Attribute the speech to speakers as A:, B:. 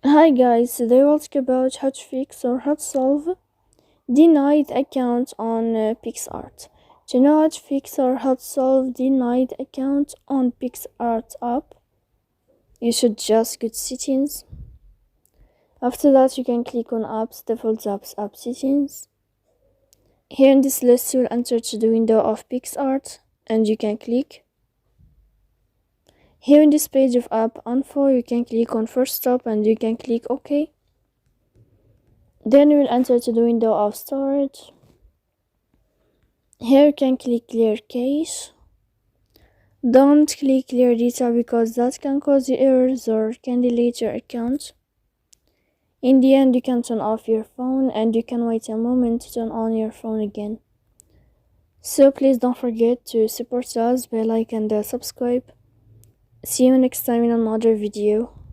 A: Hi guys, today we'll talk about how to fix or how to solve denied account on Picsart. To know how to fix or how to solve denied account on Picsart app, you should just go to settings. After that, you can click on apps, default apps, app settings. Here in this list, you'll enter to the window of Picsart and you can click. Here in this page of app info, you can click on first stop and you can click OK. Then you will enter to the window of storage. Here you can click clear cache. Don't click clear data because that can cause you errors or can delete your account. In the end, you can turn off your phone and you can wait a moment to turn on your phone again. So please don't forget to support us by like and subscribe. See you next time in another video.